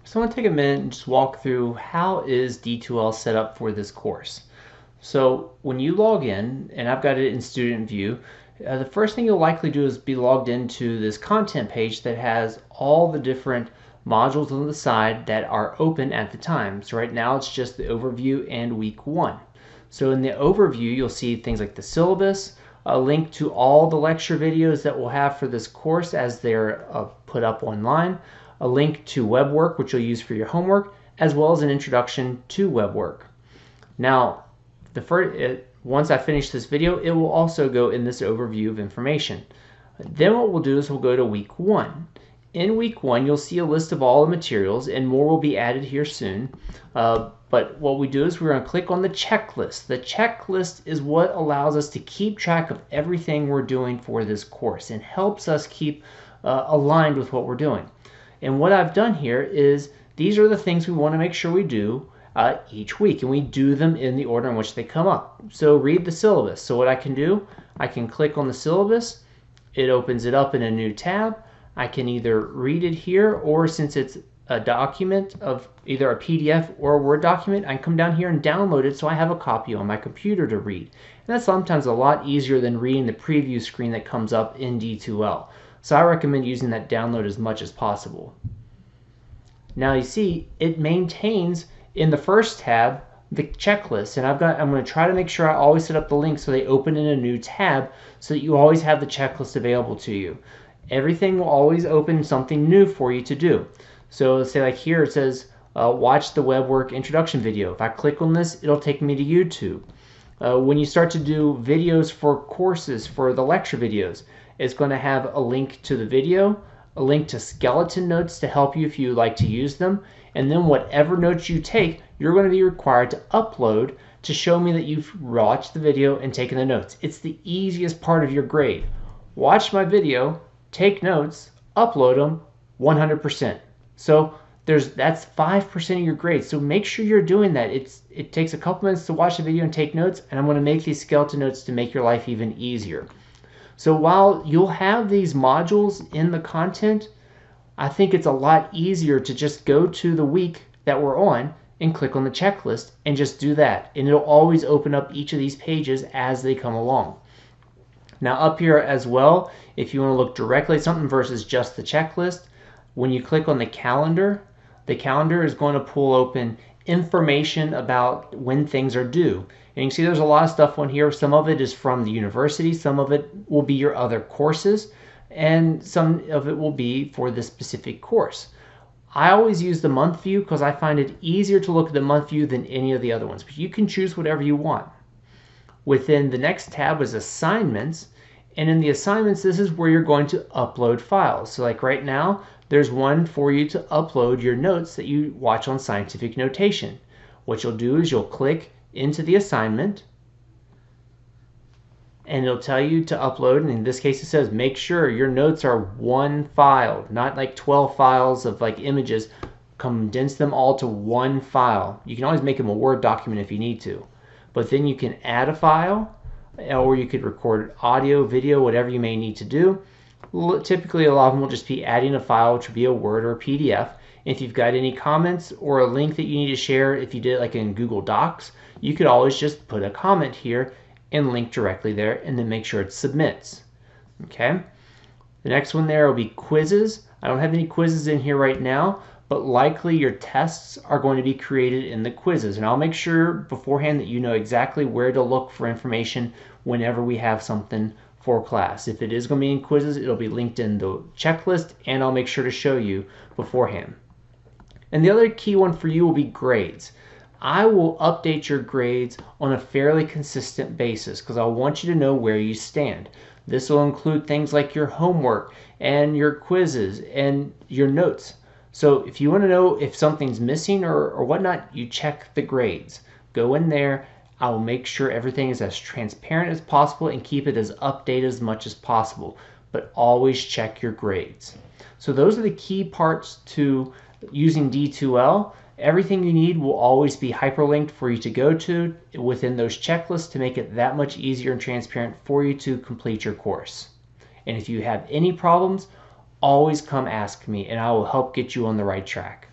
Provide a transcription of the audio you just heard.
So I want to take a minute and just walk through how is D2L set up for this course. So when you log in, and I've got it in student view, the first thing you'll likely do is be logged into this content page that has all the different modules on the side that are open at the time. So right now it's just the overview and week 1. So in the overview you'll see things like the syllabus, a link to all the lecture videos that we'll have for this course as they're put up online, a link to web work which you'll use for your homework, as well as an introduction to web work. Now, once I finish this video, it will also go in this overview of information. Then what we'll do is we'll go to week 1. In week 1, you'll see a list of all the materials, and more will be added here soon. But what we do is we're going to click on the checklist. The checklist is what allows us to keep track of everything we're doing for this course and helps us keep aligned with what we're doing. And what I've done here is these are the things we want to make sure we do each week, and we do them in the order in which they come up. So read the syllabus. So what I can do, I can click on the syllabus. It opens it up in a new tab. I can either read it here, or since it's a document of either a PDF or a Word document, I can come down here and download it so I have a copy on my computer to read. And that's sometimes a lot easier than reading the preview screen that comes up in D2L. So I recommend using that download as much as possible. Now you see it maintains in the first tab the checklist, and I'm going to try to make sure I always set up the link so they open in a new tab so that you always have the checklist available to you. Everything will always open something new for you to do. So let's say like here it says watch the web work introduction video. If I click on this, it'll take me to YouTube. When you start to do videos for courses, for the lecture videos, it's going to have a link to the video, a link to skeleton notes to help you if you like to use them, and then whatever notes you take, you're going to be required to upload to show me that you've watched the video and taken the notes. It's the easiest part of your grade. Watch my video, take notes, upload them, 100%. So that's 5% of your grade. So make sure you're doing that. It takes a couple minutes to watch the video and take notes, and I'm going to make these skeleton notes to make your life even easier. So while you'll have these modules in the content, I think it's a lot easier to just go to the week that we're on and click on the checklist and just do that. And it'll always open up each of these pages as they come along. Now up here as well, if you want to look directly at something versus just the checklist, when you click on the calendar is going to pull open information about when things are due. And you can see there's a lot of stuff on here. Some of it is from the university, some of it will be your other courses, and some of it will be for this specific course. I always use the month view because I find it easier to look at the month view than any of the other ones, but you can choose whatever you want. Within the next tab is assignments, and in the assignments this is where you're going to upload files. So like right now there's one for you to upload your notes that you watch on scientific notation. What you'll do is you'll click into the assignment and it'll tell you to upload, and in this case it says make sure your notes are one file, not like 12 files of like images. Condense them all to one file. You can always make them a Word document if you need to, but then you can add a file, or you could record audio, video, whatever you may need to do. Typically a lot of them will just be adding a file, which would be a Word or a PDF. If you've got any comments or a link that you need to share, if you did it like in Google Docs, you could always just put a comment here and link directly there, and then make sure it submits. Okay. The next one there will be quizzes. I don't have any quizzes in here right now, but likely your tests are going to be created in the quizzes, and I'll make sure beforehand that you know exactly where to look for information whenever we have something for class. If it is going to be in quizzes, it'll be linked in the checklist, and I'll make sure to show you beforehand. And the other key one for you will be grades. I will update your grades on a fairly consistent basis because I want you to know where you stand. This will include things like your homework and your quizzes and your notes. So if you want to know if something's missing or whatnot, you check the grades. Go in there. I will make sure everything is as transparent as possible and keep it as updated as much as possible. But always check your grades. So those are the key parts to using D2L. Everything you need will always be hyperlinked for you to go to within those checklists to make it that much easier and transparent for you to complete your course. And if you have any problems, always come ask me and I will help get you on the right track.